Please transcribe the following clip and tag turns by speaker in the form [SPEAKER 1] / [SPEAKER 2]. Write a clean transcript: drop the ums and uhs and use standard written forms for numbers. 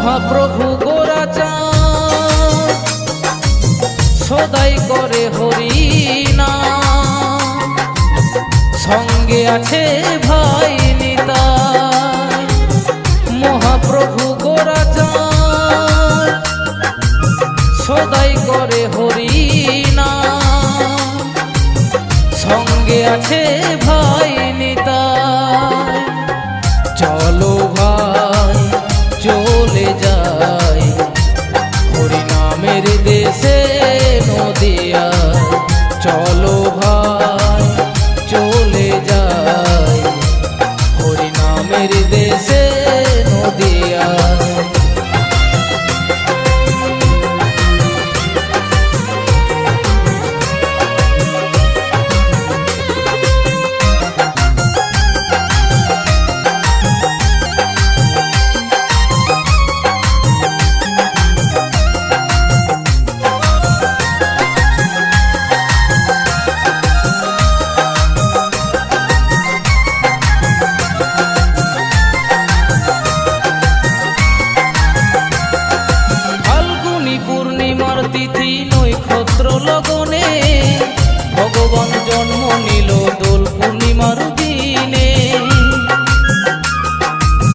[SPEAKER 1] মহাপ্রভু গোরাচাঁদ সদাই করে হরি নাম, সঙ্গে আছে ভাই নিতাই। মহাপ্রভু গোরাচাঁদ সদাই করে হরি নাম, সঙ্গে আছে ভাই নিতাই। চলো ভাই চলে যাই হরি নামের দেশে নদিয়ায়। চলো ভাই চলে যাই হরি নামের দেশে নদিয়ায়। তিথি নক্ষত্র লগনে